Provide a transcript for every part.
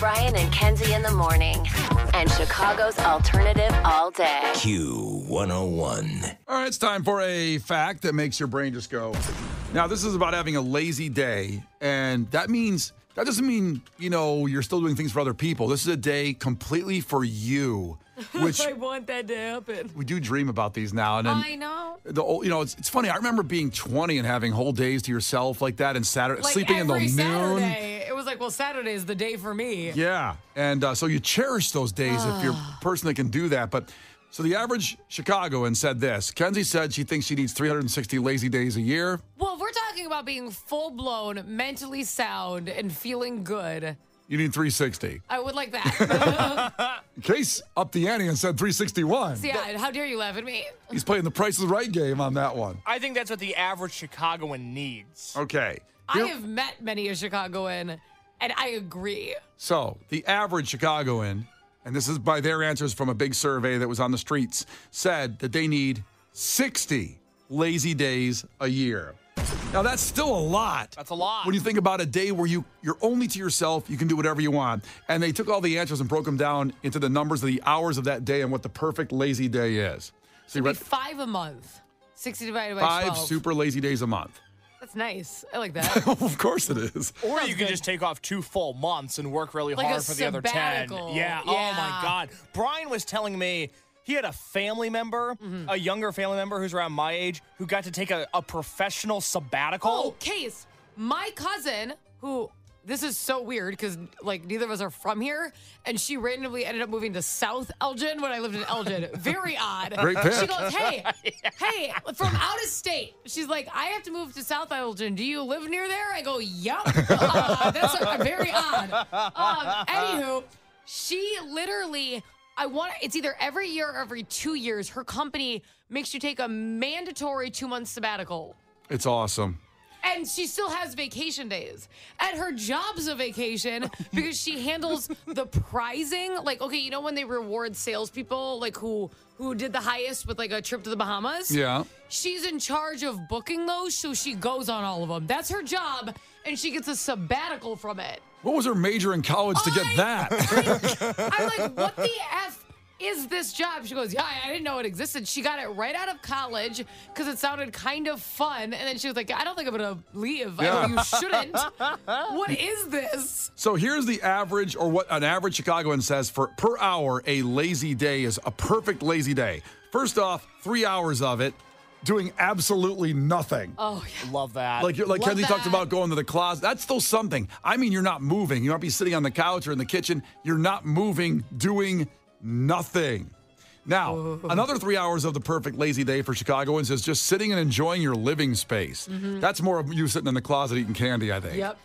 Brian and Kenzie in the morning. And Chicago's alternative all day. Q101. All right, it's time for a fact that makes your brain just go. Now, this is about having a lazy day, and that doesn't mean, you're still doing things for other people. This is a day completely for you, which I want that to happen. we do dream about these now and then. I know. It's funny. I remember being 20 and having whole days to yourself like that, and sleeping in the every noon. Saturday, it was like, well, Saturday is the day for me. Yeah, and so you cherish those days if you're a person that can do that. But so the average Chicagoan said this. Kenzie said she thinks she needs 360 lazy days a year. Well, we're talking about being full-blown, mentally sound, and feeling good. You need 360. I would like that. Case upped the ante and said 361. See, how dare you laugh at me? He's playing the Price is Right game on that one. I think that's what the average Chicagoan needs. Okay. I have met many a Chicagoan, and I agree. So the average Chicagoan, and this is by their answers from a big survey that was on the streets, said that they need 60 lazy days a year. Now, that's still a lot. That's a lot. When you think about a day where you're only to yourself, you can do whatever you want. And they took all the answers and broke them down into the numbers of the hours of that day and what the perfect lazy day is. So It'd be 5 a month. 60 divided by 12. 5 super lazy days a month. That's nice. I like that. Of course it is. Or Sounds you could good. just take off 2 full months and work really Like hard a for the other 10. sabbatical. Yeah. Oh, my God. Brian was telling me he had a family member, a younger family member who's around my age, who got to take a professional sabbatical. Oh, Case, my cousin, who, this is so weird because, neither of us are from here, and she randomly ended up moving to South Elgin when I lived in Elgin. Very odd. Great pick. She goes, hey, from out of state. She's like, I have to move to South Elgin. Do you live near there? I go, yup. That's very odd. Anywho, she literally... it's either every year or every 2 years, her company makes you take a mandatory 2-month sabbatical. It's awesome. And she still has vacation days. And her job's a vacation because she handles the prizing. When they reward salespeople, who did the highest with a trip to the Bahamas? Yeah. She's in charge of booking those, so she goes on all of them. That's her job, and she gets a sabbatical from it. What was her major in college to get that? I'm like, what the F is this job? She goes, yeah, I didn't know it existed. She got it right out of college because it sounded kind of fun. And then she was like, I don't think I'm going to leave. Yeah. I go, you shouldn't. What is this? So here's the average, or what an average Chicagoan says for per hour, a lazy day is a perfect lazy day. First off, 3 hours of it doing absolutely nothing. Oh, yeah. Love that. Like Kenzie talked about going to the closet. That's still something. I mean, you're not moving. You might be sitting on the couch or in the kitchen. You're not moving, doing nothing. Now, another 3 hours of the perfect lazy day for Chicagoans is just sitting and enjoying your living space. That's more of you sitting in the closet eating candy, I think. Yep.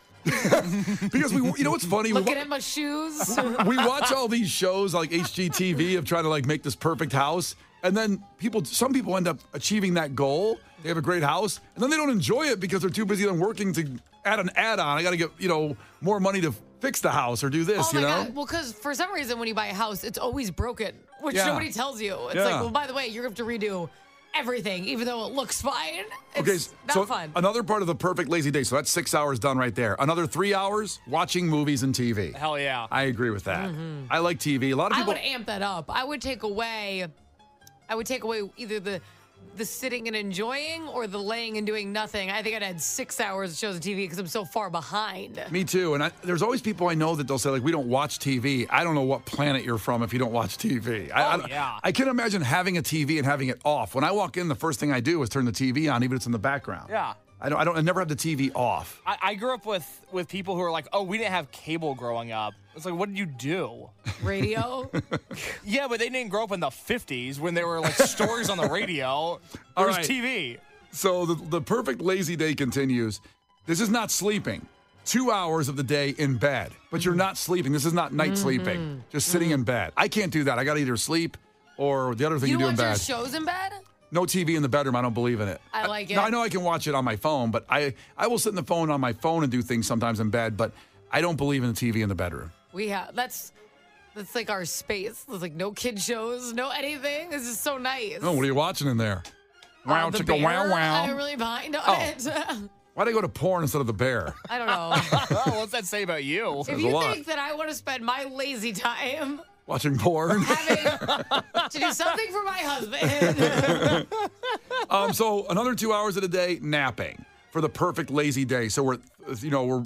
Because what's funny? Looking at my shoes. We watch all these shows like HGTV of trying to make this perfect house. And then some people end up achieving that goal. They have a great house, and then they don't enjoy it because they're too busy on working to add an add-on. I got to get, more money to fix the house or do this, Oh my God. Well, because for some reason when you buy a house, it's always broken, which Yeah. nobody tells you. It's Yeah. well, by the way, you're going to have to redo everything, even though it looks fine. Okay, It's not so fun. another part of the perfect lazy day. So that's 6 hours done right there. Another 3 hours watching movies and TV. Hell yeah. I agree with that. I like TV. A lot of I people. would amp that up. I would take away either the sitting and enjoying or the laying and doing nothing. I think I'd had 6 hours of shows of TV because I'm so far behind. Me too. And there's always people I know that they'll say, we don't watch TV. I don't know what planet you're from if you don't watch TV. Yeah. I can't imagine having a TV and having it off. When I walk in, the first thing I do is turn the TV on, even if it's in the background. Yeah. I never have the TV off. I grew up with people who are like, oh, we didn't have cable growing up. It's like, what did you do? Radio? Yeah, but they didn't grow up in the 50s when there were stories on the radio. There was right. TV. So the perfect lazy day continues. This is not sleeping. 2 hours of the day in bed, but you're not sleeping. This is not night sleeping. Just sitting in bed. I can't do that. I got to either sleep or the other thing you do in watch bed. your shows in bed? No TV in the bedroom. I don't believe in it. I like it. No, I know I can watch it on my phone, but I will sit in the phone on my phone and do things sometimes in bed, but I don't believe in the TV in the bedroom. That's like our space. There's no kid shows, no anything. This is so nice. Oh, what are you watching in there? Wow, the chicka, bear, wow, wow. I'm really behind on Oh. it. Why'd I go to porn instead of the bear? I don't know. What's that say about you? If There's you a lot. think that I want to spend my lazy time Watching porn. having to do something for my husband, So another 2 hours of the day napping for the perfect lazy day. So we're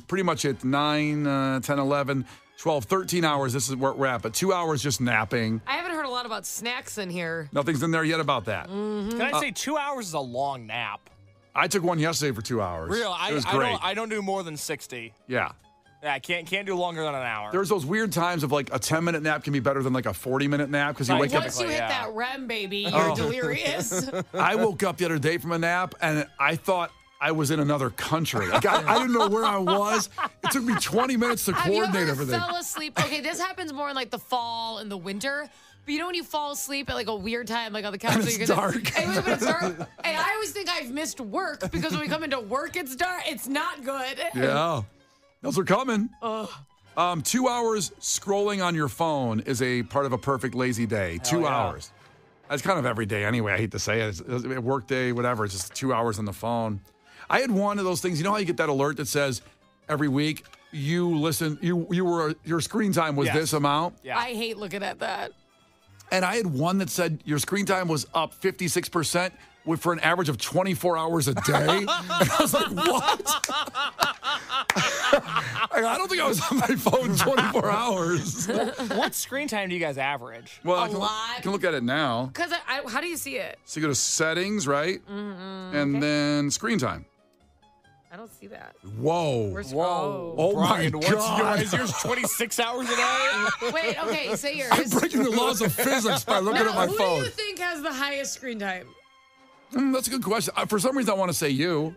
pretty much at 9, 10, 11, 12, 13 hours. This is where we're at. But 2 hours just napping. I haven't heard a lot about snacks in here. Nothing's in there yet about that. Can I say 2 hours is a long nap? I took one yesterday for 2 hours. Real, It was great. I don't do more than 60. Yeah. Yeah, I can't do longer than an hour. There's those weird times of like a 10-minute nap can be better than like a 40-minute nap because you Right. wake up. Once you hit yeah. that REM, baby, you're delirious. I woke up the other day from a nap and I thought I was in another country. Like, I didn't know where I was. It took me 20 minutes to Have you coordinate ever everything. fell asleep? Okay, this happens more in like the fall and the winter. But you know when you fall asleep at like a weird time, like on the couch, And so it's you're gonna- dark. And when it's dark, and I always think I've missed work because when we come into work, it's dark. It's not good. Yeah. Those are coming. 2 hours scrolling on your phone is a part of a perfect lazy day. 2 yeah. hours. That's kind of every day anyway. I hate to say it. It's a work day, whatever. It's just 2 hours on the phone. I had one of those things. You know how you get that alert that says every week your screen time was Yes. this amount? Yeah. I hate looking at that. And I had one that said your screen time was up 56% for an average of 24 hours a day. And I was like, what? I don't think I was on my phone 24 hours. What screen time do you guys average? Well, A I lot. can look at it now. Because how do you see it? So you go to settings, right? And then screen time. I don't see that. Whoa. Where's Oh Brian, my what's God. Is yours 26 hours a day? Wait, okay, say yours. I'm breaking the laws of physics by looking Now, at my who phone. do you think has the highest screen time? That's a good question. For some reason, I want to say you.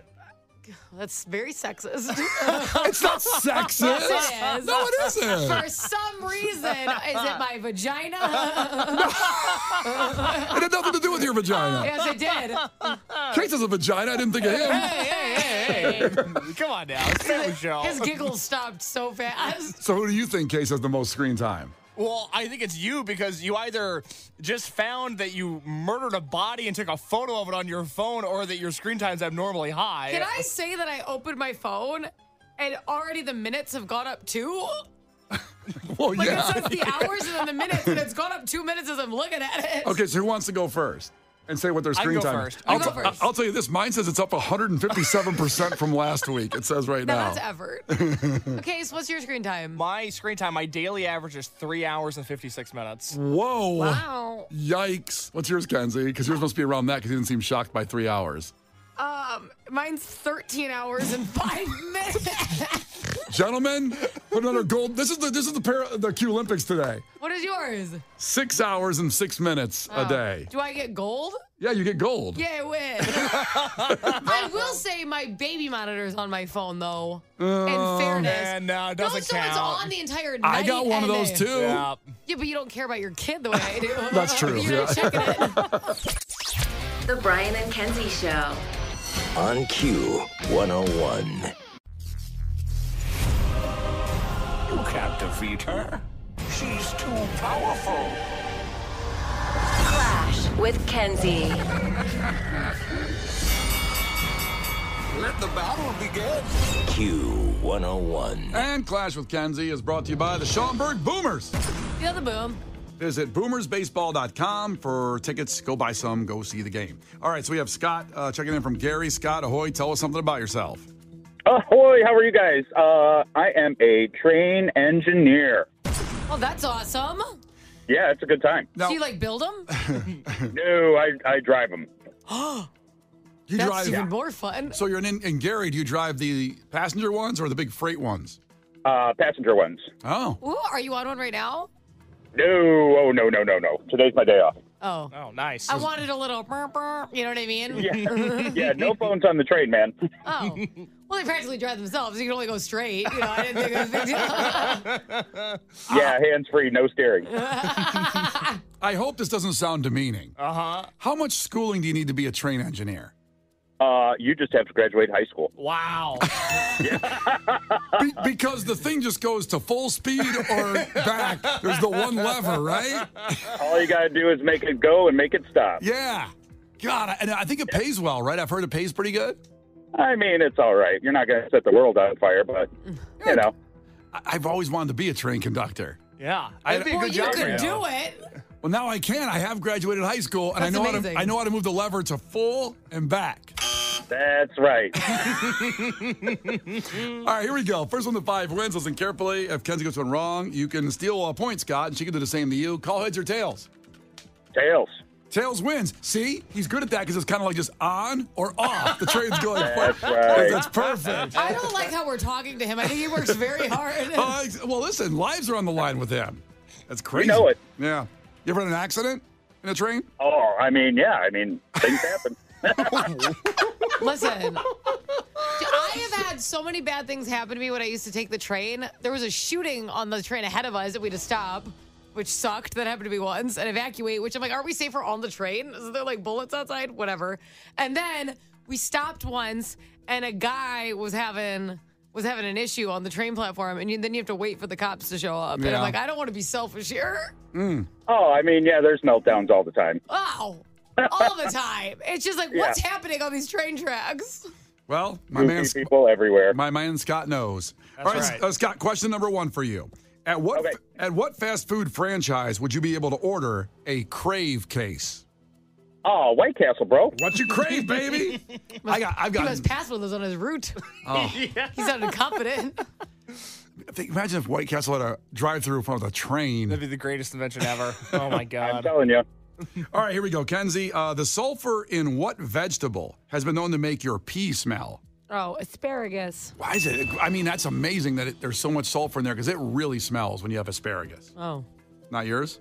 That's very sexist. It's not sexist. Yes, it is. No, it isn't. For some reason, is it my vagina? It had nothing to do with your vagina. Yes, it did. Case has a vagina. I didn't think of him. Hey. Come on now. It's a family show. His giggles stopped so fast. So who do you think Case has the most screen time? Well, I think it's you because you either just found that you murdered a body and took a photo of it on your phone or that your screen time's abnormally high. Can I say that I opened my phone and already the minutes have gone up too? Well, Like yeah. it says the hours and then the minutes, and it's gone up 2 minutes as I'm looking at it. Okay, so who wants to go first and say what their I can screen go time first. is? You go first. I'll tell you this. Mine says it's up 157% from last week. It says right Now now. that's effort. Okay, so what's your screen time? My screen time, my daily average is 3 hours and 56 minutes. Whoa. Wow. Yikes. What's yours, Kenzie? Because yours must be around that because you didn't seem shocked by 3 hours. Mine's 13 hours and 5 minutes. Gentlemen, put another gold. This is the Q Olympics today. What is yours? 6 hours and 6 minutes a day. Do I get gold? Yeah, you get gold. Yeah, I win. I will say my baby monitor's on my phone, though. In fairness. Man, no, it doesn't so count. it's on the entire night. I got one of and those day. too. Yeah. Yeah, but you don't care about your kid the way I do. That's true, You're yeah. checking it. The Brian and Kenzie Show. On Q 101. You can't defeat her. She's too powerful. Clash with Kenzie. Let the battle begin. Q 101. And Clash with Kenzie is brought to you by the Schaumburg Boomers. Feel the boom. Visit boomersbaseball.com for tickets. Go buy some. Go see the game. All right, so we have Scott checking in from Gary. Scott, ahoy. Tell us something about yourself. Ahoy, how are you guys? I am a train engineer. Oh, that's awesome. Yeah, it's a good time. Now, Do you like build them? No, I drive them. you That's drive. even more fun. So you're in Gary. Do you drive the passenger ones or the big freight ones? Passenger ones. Oh. Ooh, are you on one right now? No, oh, no. Today's my day off. Oh. Oh, nice. I wanted a little burp, burp, you know what I mean? Yeah, no phones on the train, man. Oh. Well, they practically drive themselves. You can only go straight. You know, I didn't think it was a big deal. Yeah, hands-free, no steering. I hope this doesn't sound demeaning. Uh-huh. How much schooling do you need to be a train engineer? You just have to graduate high school. Wow. Because the thing just goes to full speed or back. There's the one lever, right? All you got to do is make it go and make it stop. Yeah. God, and I think it pays well, right? I've heard it pays pretty good. I mean, it's all right. You're not going to set the world on fire, but, you know. I've always wanted to be a train conductor. Yeah. That'd be a good you job for could you. do it. Well, now I can. I have graduated high school, and That's amazing. I know how to move the lever to full and back. That's right. All right, here we go. First one to 5 wins. Listen carefully. If Kenzie gets one wrong, you can steal a point, Scott, and she can do the same to you. Call heads or tails. Tails. Tails wins. See? He's good at that because it's kind of like just on or off. The train's going That's forward. right. That's perfect. I don't like how we're talking to him. I think he works very hard. Well, listen, lives are on the line with him. That's crazy. We know it. Yeah. You ever had an accident in a train? Oh, I mean, yeah. I mean, things happen. Listen, I have had so many bad things happen to me when I used to take the train. There was a shooting on the train ahead of us that we had to stop, which sucked. That happened to me once. And evacuate, which I'm like, aren't we safer on the train? Is there like bullets outside? Whatever. And then we stopped once, and a guy was having an issue on the train platform, and then you have to wait for the cops to show up. And Yeah. I'm like, I don't want to be selfish here. Oh, I mean, yeah, there's meltdowns all the time. Oh, all the time. It's just like, what's happening on these train tracks? Well, my Goofy people everywhere. My man Scott knows. That's All right, right. Scott, question number 1 for you. At what Okay. at what fast food franchise would you be able to order a Crave case? Oh, White Castle, bro. What you crave, baby? I've He got. must pass with us on his route. Oh, He sounded confident. imagine if White Castle had a drive-through in front of the train. That'd be the greatest invention ever. Oh, my I'm God. telling you. All right, here we go, Kenzie. The sulfur in what vegetable has been known to make your pee smell? Oh, asparagus. Why is it? I mean, that's amazing that there's so much sulfur in there because it really smells when you have asparagus. Oh, Not yours?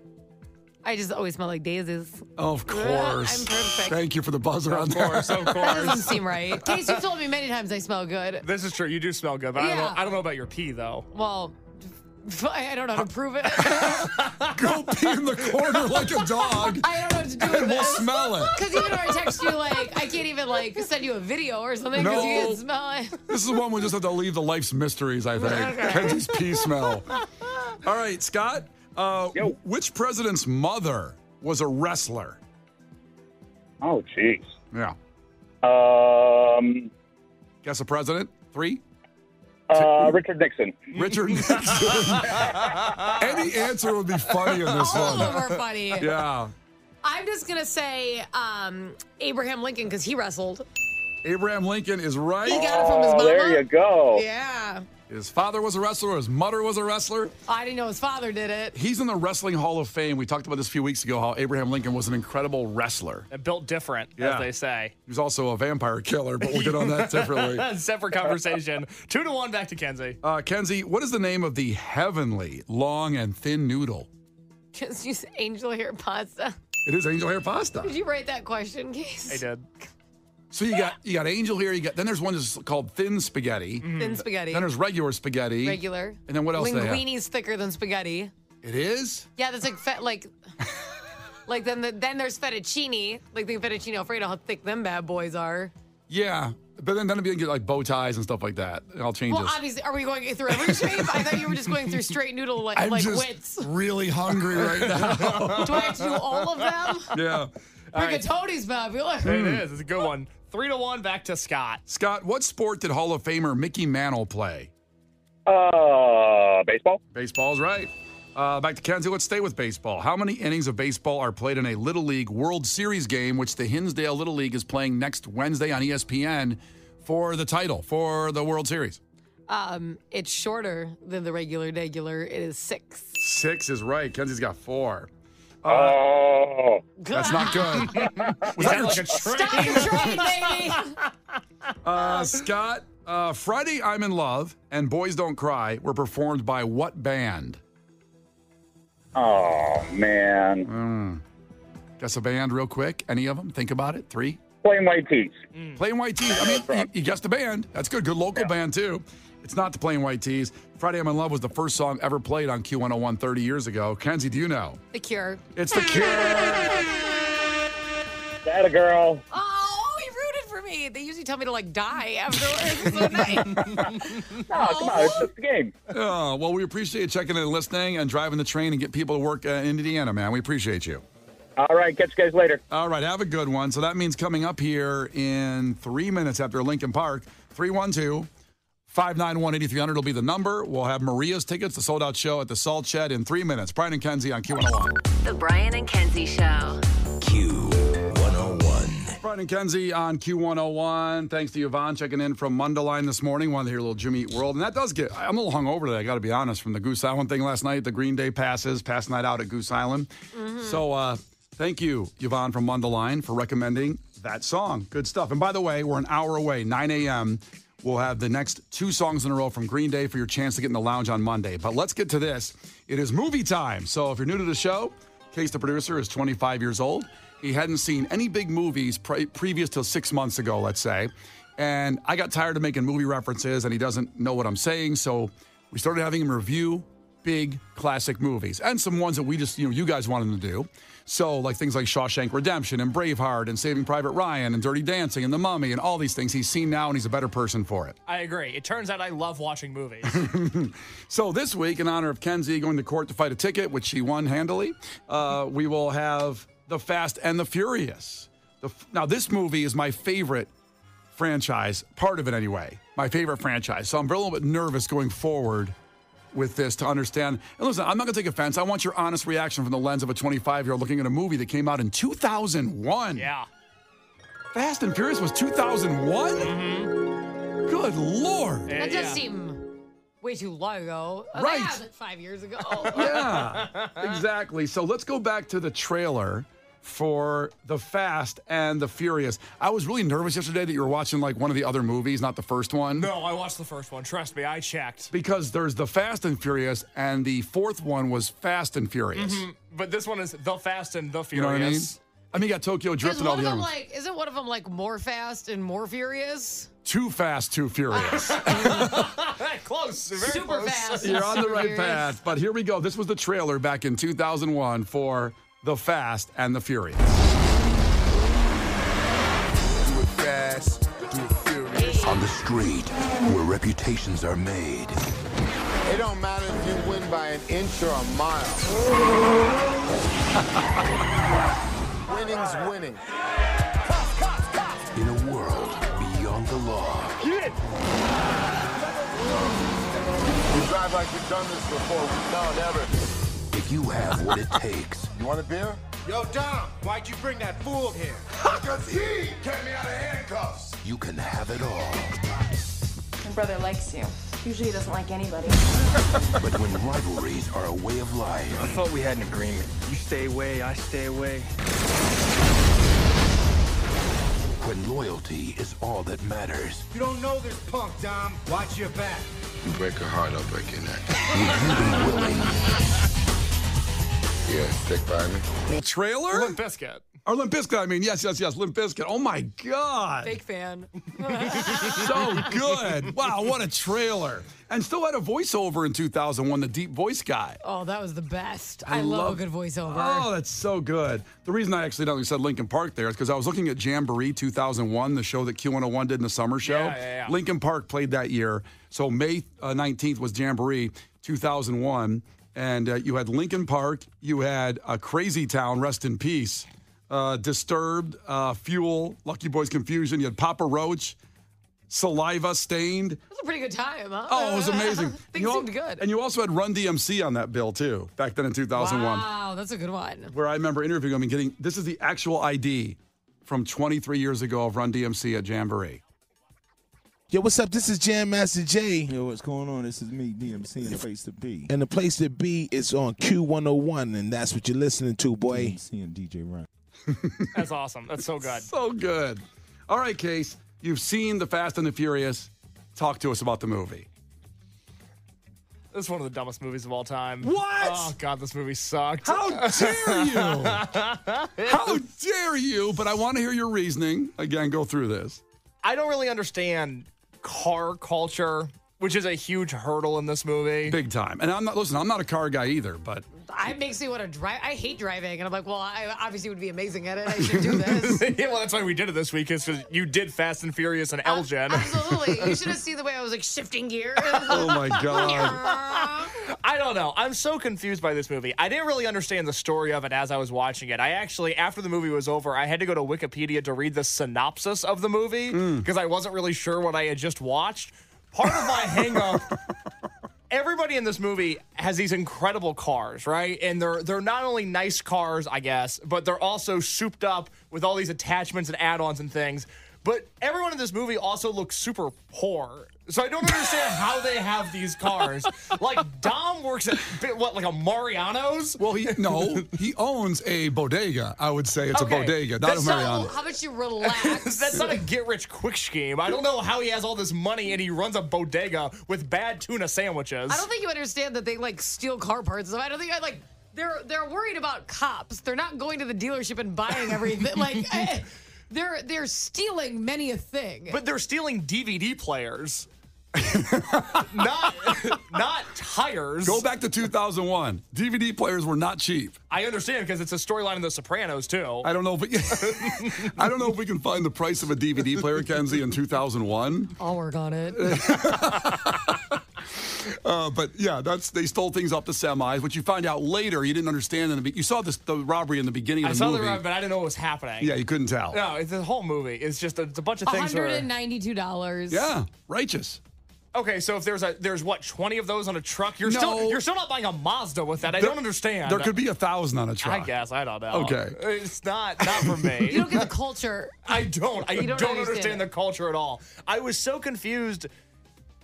I just always smell like daisies. Of course. I'm perfect. Thank you for the buzzer on Of there. course, of That doesn't course. seem right. Case, you've told me many times I smell good. This is true. You do smell good, but Yeah. I don't know about your pee, though. Well, I don't know how to prove it. Go pee in the corner like a dog, I don't know what to do with and we'll this. smell it. Because even when I text you, like, I can't even, like, send you a video or something because you No. can smell it. This is one we just have to leave the life's mysteries, I think. Kenzie's pee smell. All right, Scott. Yo. Which president's mother was a wrestler? Oh, jeez. Yeah. Um, Guess a president? 3? Richard Nixon. Richard Nixon. Any answer would be funny in this All of one. them are funny. Yeah. I'm just going to say Abraham Lincoln because he wrestled. Abraham Lincoln is right. He got it from his mama. There you go. Yeah. His father was a wrestler. His mother was a wrestler. I didn't know his father did it. He's in the Wrestling Hall of Fame. We talked about this a few weeks ago, how Abraham Lincoln was an incredible wrestler. And built different, Yeah. as they say. He was also a vampire killer, but we'll get on that differently. Separate conversation. 2-1 back to Kenzie. Kenzie, what is the name of the heavenly, long, and thin noodle? Just use angel hair pasta. It is angel hair pasta. Did you write that question, Case? I did. So you got angel hair. Then there's one that's called thin spaghetti. Thin spaghetti. Then there's regular spaghetti. Regular. And then what else they have? Linguini's thicker than spaghetti. It is? Yeah, that's like then there's fettuccine. Like the fettuccine Alfredo, how thick them bad boys are. Yeah. But then you get like bow ties and stuff like that. I'll change Well, this. obviously, are we going through every shape? I thought you were just going through straight noodle like I'm just wits. really hungry right now. Do I have to do all of them? Yeah. Rigatoni's popular. It is. It's a good one. 3-1 back to Scott. Scott, what sport did Hall of Famer Mickey Mantle play? Baseball. Baseball's right. Back to Kenzie. Let's stay with baseball. How many innings of baseball are played in a Little League World Series game, which the Hinsdale Little League is playing next Wednesday on ESPN for the title, for the World Series? It's shorter than the regular. It is 6. 6 is right. Kenzie's got 4. Oh. That's not good. Was that like a train? Stop train, baby. Scott, Friday I'm in Love and Boys Don't Cry were performed by what band? Oh, man. Guess a band real quick. Any of them? Think about it. 3. Plain White Tees. Plain White Tees. I mean, you guessed the band. That's good. Good local band, too. It's not the Plain White Tees. Friday I'm in Love was the first song ever played on Q101 30 years ago. Kenzie, do you know? The Cure. It's The Cure. That a girl. Oh, he rooted for me. They usually tell me to like die afterwards. So nice. Oh, come on. It's just a game. Oh, well, we appreciate you checking in and listening and driving the train and get people to work in Indiana, man. We appreciate you. All right, catch you guys later. All right, have a good one. So that means coming up here in 3 minutes after Lincoln Park, 312-591-8300 will be the number. We'll have Maria's tickets, the sold-out show at the Salt Shed in 3 minutes. Brian and Kenzie on Q101. The Brian and Kenzie Show. Q101. Brian and Kenzie on Q101. Thanks to Yvonne checking in from Mundelein this morning. Wanted to hear a little Jimmy Eat World. And that does get, I'm a little hungover today, I got to be honest, from the Goose Island thing last night, the Green Day passes, past night out at Goose Island. So thank you, Yvonne from Mundelein, for recommending that song. Good stuff. And by the way, we're an hour away, 9 a.m. We'll have the next 2 songs in a row from Green Day for your chance to get in the lounge on Monday. But let's get to this. It is movie time. So if you're new to the show, Case, the producer, is 25 years old. He hadn't seen any big movies previous to 6 months ago, let's say. And I got tired of making movie references, and he doesn't know what I'm saying. So we started having him review big classic movies and some ones that we just, you guys wanted him to do. So like things like Shawshank Redemption and Braveheart and Saving Private Ryan and Dirty Dancing and The Mummy and all these things he's seen now, and he's a better person for it. I agree. It turns out I love watching movies. So this week, in honor of Kenzie going to court to fight a ticket, which she won handily, we will have The Fast and the Furious. Now, this movie is my favorite franchise, part of it anyway, my favorite franchise. So I'm a little bit nervous going forward with this to understand. And listen, I'm not going to take offense. I want your honest reaction from the lens of a 25-year-old looking at a movie that came out in 2001. Yeah. Fast and Furious was 2001? Mm-hmm. Good Lord. That does seem way too long ago. Right. Yeah, like 5 years ago. Yeah, exactly. So let's go back to the trailer for The Fast and the Furious. I was really nervous yesterday that you were watching like one of the other movies, not the first one. No, I watched the first one. Trust me, I checked. Because there's The Fast and Furious, and the fourth one was Fast and Furious. Mm-hmm. But this one is The Fast and the Furious. You know what I mean? I mean, you got Tokyo Drift and all the other ones. Isn't one of them like More Fast and More Furious? Too Fast, Too Furious. Close. Very Super close. fast. You're on the right Furious. path. But here we go. This was the trailer back in 2001 for The Fast and the Furious. Do it fast, do it furious. On the street, where reputations are made. It don't matter if you win by an inch or a mile. Winning's winning. In a world beyond the law. You drive like you've done this before. No, never. If you have what it takes, You want a beer? Yo, Dom, why'd you bring that fool here? Because he kept me out of handcuffs. you can have it all. My brother likes you. Usually he doesn't like anybody. But when rivalries are a way of life, I thought we had an agreement. You stay away, I stay away. when loyalty is all that matters, You don't know this punk, Dom. Watch your back. You break her heart, I'll break your neck. would you be willing? Yeah, stick by me. Trailer? Limp Bizkit. Or Limp Bizkit, I mean. Yes, Limp Bizkit. Oh, my God. Fake fan. So good. Wow, what a trailer. And still had a voiceover in 2001, the deep voice guy. Oh, that was the best. I love a good voiceover. Oh, that's so good. The reason I accidentally said Lincoln Park there is because I was looking at Jamboree 2001, the show that Q101 did in the summer show. Yeah. Lincoln Park played that year. So May 19th was Jamboree 2001. And you had Lincoln Park. You had Crazy Town, rest in peace. Disturbed, Fuel, Lucky Boys Confusion. You had Papa Roach, Saliva, Stained. It was a pretty good time, huh? Oh, it was amazing. Things seemed good. And you also had Run DMC on that bill, too, back then in 2001. Wow, that's a good one. Where I remember interviewing him and getting, this is the actual ID from 23 years ago of Run DMC at Jamboree. Yo, what's up? This is Jam Master Jay. Yo, what's going on? This is me, DMC, and the place to be. And the place to be is on Q101, and that's what you're listening to, boy. DMC and DJ Ryan. That's awesome. That's so good. So good. All right, Case, you've seen The Fast and the Furious. Talk to us about the movie. This is one of the dumbest movies of all time. What? Oh, God, this movie sucked. How dare you? How dare you? But I want to hear your reasoning. Again, go through this. I don't really understand car culture, which is a huge hurdle in this movie. Big time. And I'm not a car guy either, but It makes me want to drive. I hate driving. And I'm like, well, I obviously would be amazing at it. I should do this. Yeah, well, that's why we did it this week, is because you did Fast and Furious and Elgin. Absolutely. You should have seen the way I was like shifting gears. oh my God. I don't know. I'm so confused by this movie. I didn't really understand the story of it as I was watching it. I actually, after the movie was over, I had to go to Wikipedia to read the synopsis of the movie because I wasn't really sure what I had just watched. Part of my hang-up, everybody in this movie has these incredible cars, right? And they're not only nice cars, I guess, but they're also souped up with all these attachments and add-ons and things. But everyone in this movie also looks super poor. So I don't understand how they have these cars. Like, Dom works at, what, like a Mariano's? Well, he owns a bodega. I would say it's a bodega, not a Mariano. How about you relax? That's not a get-rich-quick scheme. I don't know how he has all this money and he runs a bodega with bad tuna sandwiches. I don't think you understand that they, like, steal car parts. I don't think they're worried about cops. They're not going to the dealership and buying everything. Like, they're stealing many a thing. But they're stealing DVD players. not tires. Go back to 2001. DVD players were not cheap. I understand because it's a storyline in The Sopranos too. I don't know if we can find the price of a DVD player, Kenzie, in 2001. I'll work on it. But yeah, they stole things off the semis, which you find out later. You didn't understand you saw the robbery in the beginning of the movie. I saw the robbery, but I didn't know what was happening. Yeah, you couldn't tell. No, the whole movie is just it's a bunch of things. $192. Yeah, righteous. Okay, so if there's what 20 of those on a truck, you're still not buying a Mazda with that. I don't understand. There could be 1,000 on a truck. I guess I don't know. Okay, it's not for me. You don't get the culture. I don't understand the culture at all. I was so confused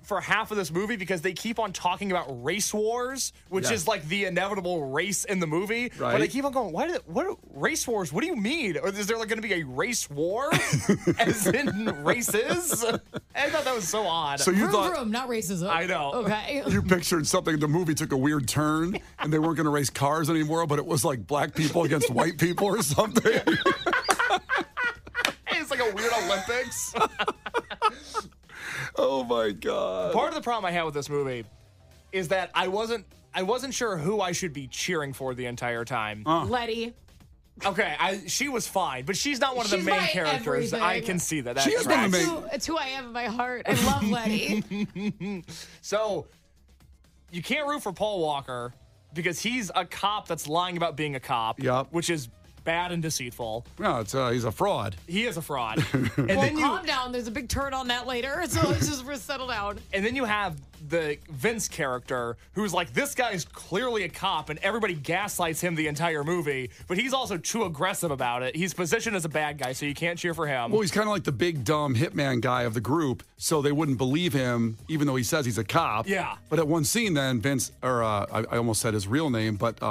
for half of this movie because they keep on talking about race wars, which is like the inevitable race in the movie. Right. But I keep on going, what race wars? What do you mean? Or is there like going to be a race war? As in races? I thought that was so odd. So you thought, vroom, not racism. I know. Okay. You pictured something, the movie took a weird turn and they weren't going to race cars anymore, but it was like black people against white people or something. It's like a weird Olympics. Oh my God. Part of the problem I had with this movie is that I wasn't sure who I should be cheering for the entire time. Letty. Okay, she was fine, but she's not one of the main characters. Everything. I can see that. She is one of the main. It's who I am in my heart. I love Letty. So you can't root for Paul Walker because he's a cop that's lying about being a cop. Yep. Which is bad and deceitful. No, he's a fraud. He is a fraud. And then calm down. There's a big turn on that later, so let's just settle down. And then you have the Vince character who's like, this guy's clearly a cop, and everybody gaslights him the entire movie, but he's also too aggressive about it. He's positioned as a bad guy, so you can't cheer for him. Well, he's kind of like the big, dumb hitman guy of the group, so they wouldn't believe him, even though he says he's a cop. Yeah. But at one scene, then, Vince, or I almost said his real name, but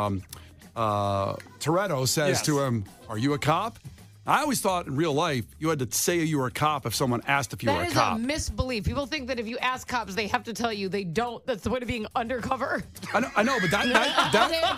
Toretto says to him, "Are you a cop?" I always thought in real life you had to say you were a cop if someone asked if you were a cop. That is a misbelief. People think that if you ask cops, they have to tell you. They don't. That's the way of being undercover. I know, but I've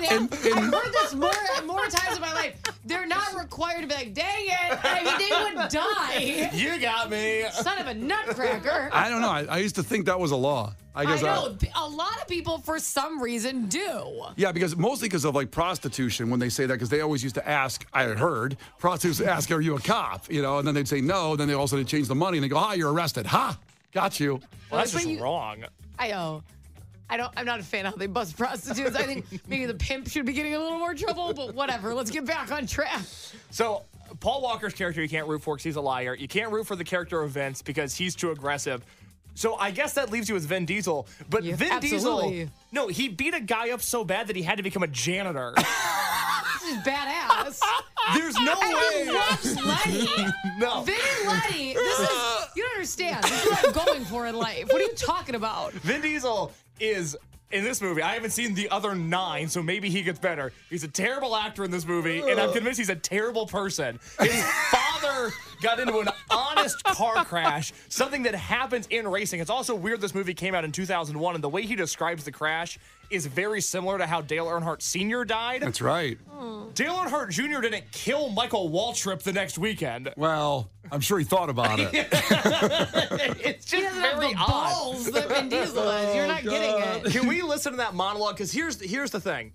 heard this more times in my life. They're not required to be like, dang it. I mean, they would die. You got me. Son of a nutcracker. I don't know. I used to think that was a law. I guess I know. A lot of people, for some reason, do. Yeah, mostly because of like prostitution when they say that, because they always used to ask, I had heard, prostitutes ask, are you a cop? You know, and then they'd say no, then they also change the money and they go, you're arrested. Ha! Got you. Well, that's just wrong. I know. I'm not a fan of how they bust prostitutes. I think maybe the pimp should be getting a little more trouble, but whatever. Let's get back on track. So, Paul Walker's character you can't root for because he's a liar. You can't root for the character of Vince because he's too aggressive. So I guess that leaves you with Vin Diesel. But Vin Diesel, no, he beat a guy up so bad that he had to become a janitor. This is badass. There's no way. He loves Letty. No. Vin and Letty. You don't understand. This is what I'm going for in life. What are you talking about? Vin Diesel is, in this movie, I haven't seen the other 9, so maybe he gets better. He's a terrible actor in this movie, and I'm convinced he's a terrible person. His father got into an honest car crash, something that happens in racing. It's also weird this movie came out in 2001, and the way he describes the crash is very similar to how Dale Earnhardt Sr. died. That's right. Dale Earnhardt Jr. didn't kill Michael Waltrip the next weekend. Well, I'm sure he thought about it. It's just very have the balls that Vin Diesel is. You're not getting it. Can we listen to that monologue? Because here's the thing.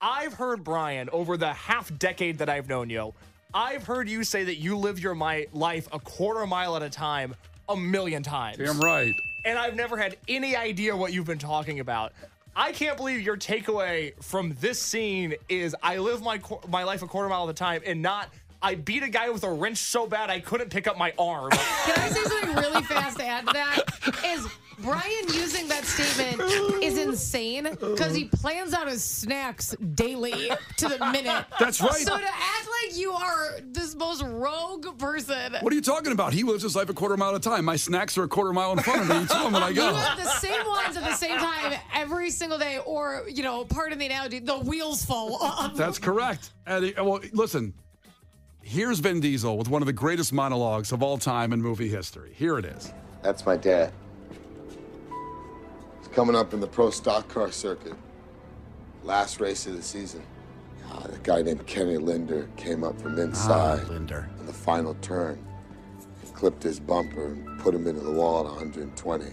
I've heard, Brian, over the half decade that I've known you, I've heard you say that you live your life a quarter mile at a time 1,000,000 times. Damn right. And I've never had any idea what you've been talking about. I can't believe your takeaway from this scene is I live my life a quarter mile at a time and not I beat a guy with a wrench so bad I couldn't pick up my arm. Can I say something really fast to add to that? Is Brian using that statement is insane because he plans out his snacks daily to the minute. That's right. So to act like you are this most rogue person. What are you talking about? He lives his life a quarter mile at a time. My snacks are a quarter mile in front of me each time when I go. You have the same ones at the same time every single day, or, pardon the analogy, the wheels fall off. That's correct. Well, listen, here's Vin Diesel with one of the greatest monologues of all time in movie history. Here it is. That's my dad. He's coming up in the pro stock car circuit. Last race of the season. A guy named Kenny Linder came up from inside Linder. in the final turn. He clipped his bumper and put him into the wall at 120.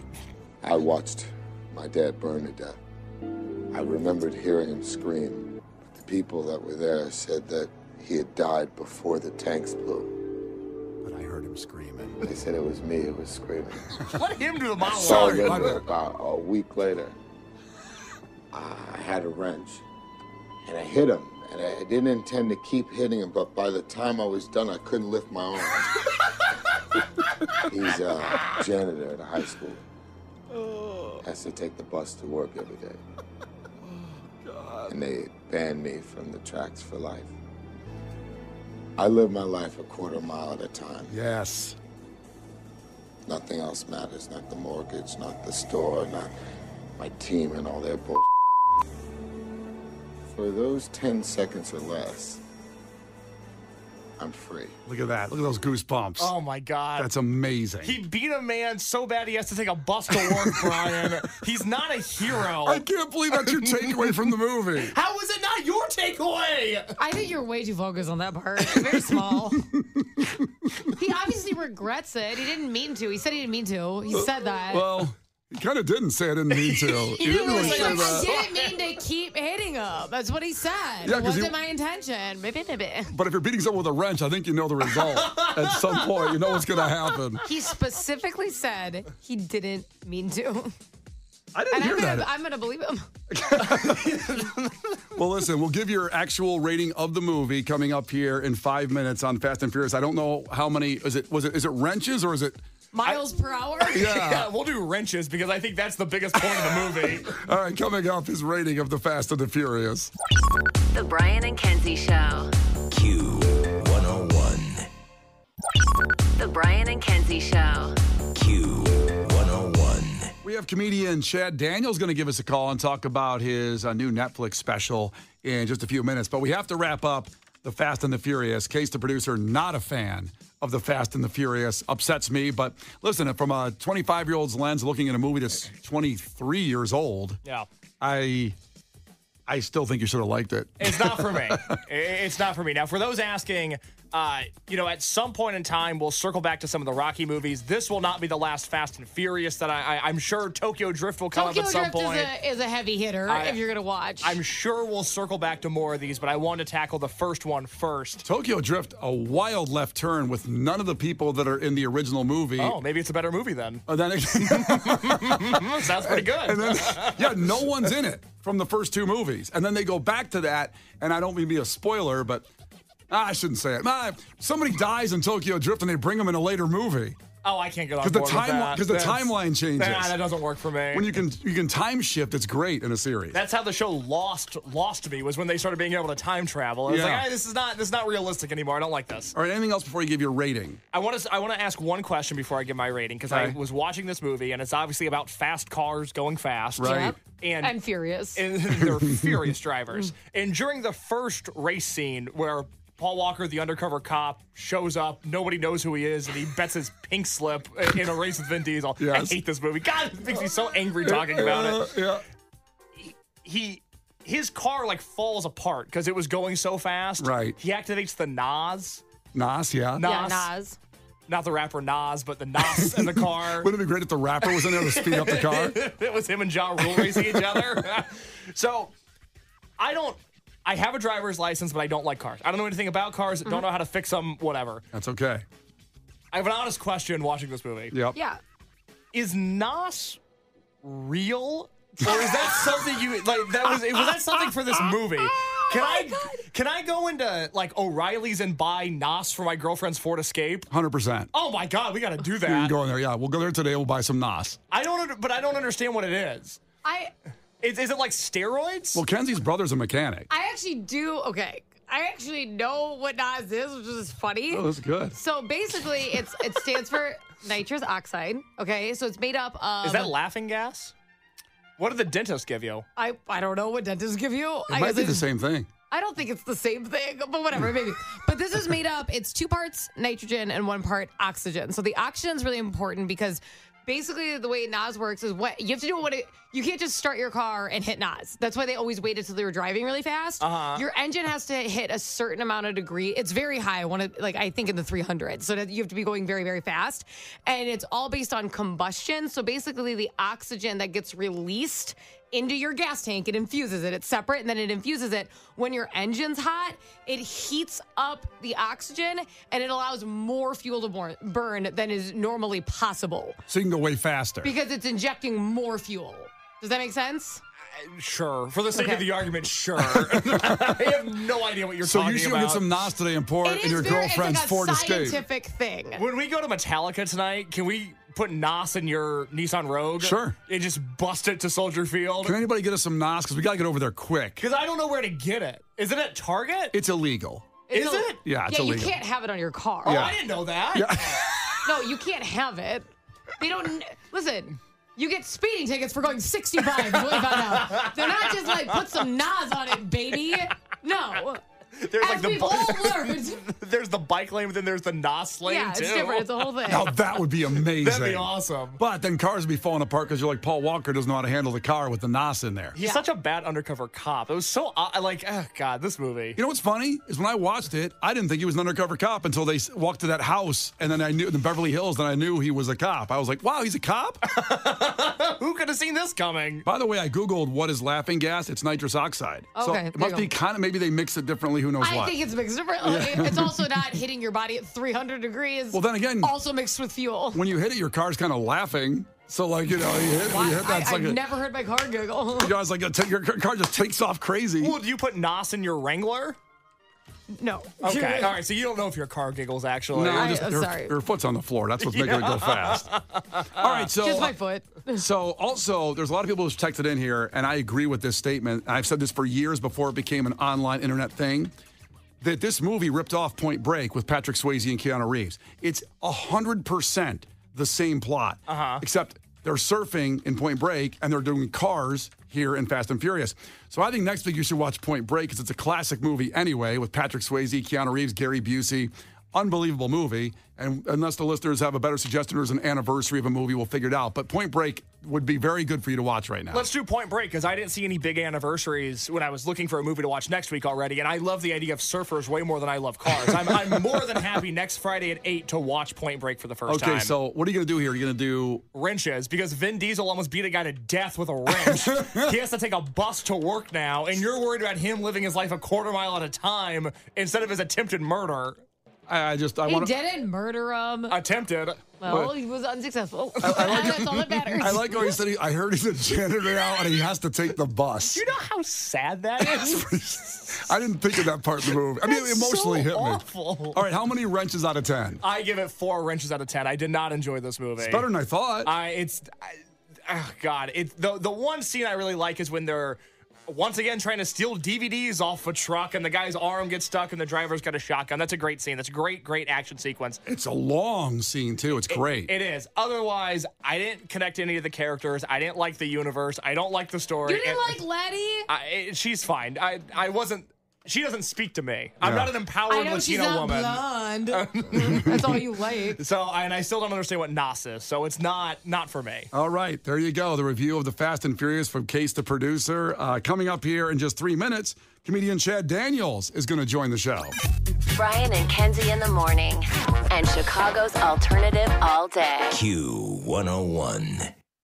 I watched my dad burn to death. I remembered hearing him scream. But the people that were there said that he had died before the tanks blew. But I heard him screaming. They said it was me who was screaming. Let him do the monologue. Sorry. About a week later, I had a wrench, and I hit him. And I didn't intend to keep hitting him, but by the time I was done, I couldn't lift my arm. He's a janitor at a high school. Has to take the bus to work every day. And they banned me from the tracks for life. I live my life a quarter mile at a time. Yes. Nothing else matters, not the mortgage, not the store, not my team and all their bullshit. For those 10 seconds or less, I'm free. Look at that. Look at those goosebumps. Oh, my God. That's amazing. He beat a man so bad he has to take a bus to work, Brian. He's not a hero. I can't believe that's your takeaway from the movie. How is it not your takeaway? I think you're way too focused on that part. Very small. He obviously regrets it. He didn't mean to. He said he didn't mean to. He said that. Well, he kind of didn't say I didn't mean to. He didn't really say I that. didn't mean to keep hitting him. That's what he said. Yeah, it 'cause wasn't my intention. But if you're beating someone with a wrench, I think you know the result. At some point, you know what's going to happen. He specifically said he didn't mean to. I didn't hear that. I'm going to believe him. Well, listen, we'll give your actual rating of the movie coming up here in 5 minutes on Fast and Furious. I don't know how many. Is it wrenches or is it miles per hour? Yeah, we'll do wrenches because I think that's the biggest point of the movie. All right, coming up, his rating of the Fast and the Furious. The Brian and Kenzie Show. Q101. The Brian and Kenzie Show. Q101. We have comedian Chad Daniels going to give us a call and talk about his new Netflix special in just a few minutes. But we have to wrap up the Fast and the Furious. Case the producer, not a fan of the Fast and the Furious, upsets me. But listen, from a 25-year-old's lens looking at a movie that's 23 years old, yeah, I still think you should have liked it. It's not for me. It's not for me. Now, for those asking, at some point in time, we'll circle back to some of the Rocky movies. This will not be the last Fast and Furious that I'm sure Tokyo Drift will come up at some point. Tokyo Drift is a heavy hitter if you're going to watch. I'm sure we'll circle back to more of these, but I want to tackle the first one first. Tokyo Drift, a wild left turn with none of the people that are in the original movie. Oh, maybe it's a better movie then. Sounds pretty good. And then, yeah, no one's in it from the first two movies. And then they go back to that, and I don't mean to be a spoiler, but I shouldn't say it. Somebody dies in Tokyo Drift, and they bring them in a later movie. Oh, I can't get on board with that. Because the timeline changes. Nah, that doesn't work for me. When you can time shift, it's great in a series. That's how the show lost me, was when they started being able to time travel. I was like, this is not realistic anymore. I don't like this. All right, anything else before you give your rating? I want to ask one question before I give my rating, because I was watching this movie, and it's obviously about fast cars going fast. Right. Yep. And furious. And they're furious drivers. And during the first race scene where Paul Walker, the undercover cop, shows up. Nobody knows who he is, and he bets his pink slip in a race with Vin Diesel. Yes. I hate this movie. God, it makes me so angry talking about it. Yeah. His car falls apart because it was going so fast. Right. He activates the Nas. Nas, yeah. Yeah, Nas. Not the rapper Nas, but the Nas in the car. Wouldn't it be great if the rapper was in there to speed up the car? It was him and Ja Rule racing each other. So, I have a driver's license, but I don't like cars. I don't know anything about cars. Don't know how to fix them, whatever. That's okay. I have an honest question watching this movie. Yep. Yeah. Is Nas real Or is that something you like? Was that something for this movie? Can I go into like O'Reilly's and buy NOS for my girlfriend's Ford Escape? 100%. Oh my God, we got to do that. You can go in there. Yeah, we'll go there today. We'll buy some NOS. I don't understand what it is. Is it like steroids? Well, Kenzie's brother's a mechanic. I actually do. Okay. I actually know what NOS is, which is funny. Oh, that's good. So basically, it stands for nitrous oxide. Okay, so it's made up of. Is that laughing gas? What did the dentist give you? I don't know what dentists give you. It might be the same thing. I don't think it's the same thing, but whatever, maybe. But this is made up. It's 2 parts nitrogen and 1 part oxygen. So the oxygen is really important because basically the way NOS works is what you have to do. You can't just start your car and hit NOS. That's why they always wait until they were driving really fast. Your engine has to hit a certain amount of degree. It's very high. I think in the 300s. So that you have to be going very, very fast. And it's all based on combustion. So basically the oxygen that gets released into your gas tank, it infuses it. It's separate, and then it infuses it. When your engine's hot, it heats up the oxygen, and it allows more fuel to burn than is normally possible. So you can go way faster. Because it's injecting more fuel. Does that make sense? Sure. For the sake of the argument, sure. I have no idea what you're talking about. So you should get some NOS today and pour it in your girlfriend's Ford Escape. It's like a scientific thing. When we go to Metallica tonight, can we put NOS in your Nissan Rogue? Sure. And just bust it to Soldier Field? Can anybody get us some NOS? Because we got to get over there quick. Because I don't know where to get it. Is it at Target? It's illegal. Is it? Yeah, it's illegal. You can't have it on your car. Oh, I didn't know that. Yeah. No, you can't have it. They don't. Listen. You get speeding tickets for going 65. Is what we found out. They're not just like put some NOS on it, baby. No. There's As we've all learned. There's the bike lane, but then there's the NOS lane, yeah, too. It's different. It's a whole thing. Now, that would be amazing. That'd be awesome. But then cars would be falling apart because you're like, Paul Walker doesn't know how to handle the car with the NOS in there. He's such a bad undercover cop. It was so, oh, God, this movie. You know what's funny? Is when I watched it, I didn't think he was an undercover cop until they walked to that house, and then I knew, in Beverly Hills, then I knew he was a cop. I was like, wow, he's a cop? Who could have seen this coming? By the way, I Googled what is laughing gas. It's nitrous oxide. Okay, so it must be kind of, maybe they mix it differently. Who knows what? I think it's mixed differently. It's also not hitting your body at 300 degrees. Well, then again, also mixed with fuel. When you hit it, your car's kind of laughing. So, like, you hit that. I've never heard my car giggle. You guys, like, your car just takes off crazy. Well, do you put NOS in your Wrangler? No. Okay. All right. So you don't know if your car giggles, actually. No, sorry. Her foot's on the floor. That's what's making it go fast. All right. So just my foot. So also, there's a lot of people who've texted in here, and I agree with this statement. I've said this for years before it became an online internet thing, that this movie ripped off Point Break with Patrick Swayze and Keanu Reeves. It's 100% the same plot, except they're surfing in Point Break and they're doing cars here in Fast and Furious. So I think next week you should watch Point Break because it's a classic movie anyway with Patrick Swayze, Keanu Reeves, Gary Busey. Unbelievable movie. And unless the listeners have a better suggestion or is an anniversary of a movie, we'll figure it out. But Point Break would be very good for you to watch right now. Let's do Point Break because I didn't see any big anniversaries when I was looking for a movie to watch next week already. And I love the idea of surfers way more than I love cars. I'm more than happy next Friday at 8 to watch Point Break for the first time. Okay, so what are you going to do here? You're going to do wrenches because Vin Diesel almost beat a guy to death with a wrench. He has to take a bus to work now, and you're worried about him living his life a quarter mile at a time instead of his attempted murder. I He didn't murder him. Attempted. Well, he was unsuccessful. That's all that matters. I like how he said, I heard he's a janitor now and he has to take the bus. Do you know how sad that is? I didn't think of that part of the movie. I mean, it emotionally hit awful. me. All right, how many wrenches out of 10? I give it 4 wrenches out of 10. I did not enjoy this movie. It's better than I thought. The one scene I really like is when they're once again trying to steal DVDs off a truck and the guy's arm gets stuck and the driver's got a shotgun. That's a great scene. That's a great action sequence. It's a long scene, too. It's great. It is. Otherwise, I didn't connect to any of the characters. I didn't like the universe. I don't like the story. You didn't like Letty? She's fine. I wasn't. She doesn't speak to me. I'm not an empowered Latino woman. Blonde. That's all you like. So, and I still don't understand what NOS is. So it's not for me. All right, there you go. The review of the Fast and Furious from Case the Producer. Coming up here in just 3 minutes, comedian Chad Daniels is going to join the show. Brian and Kenzie in the morning, and Chicago's alternative all day. Q101.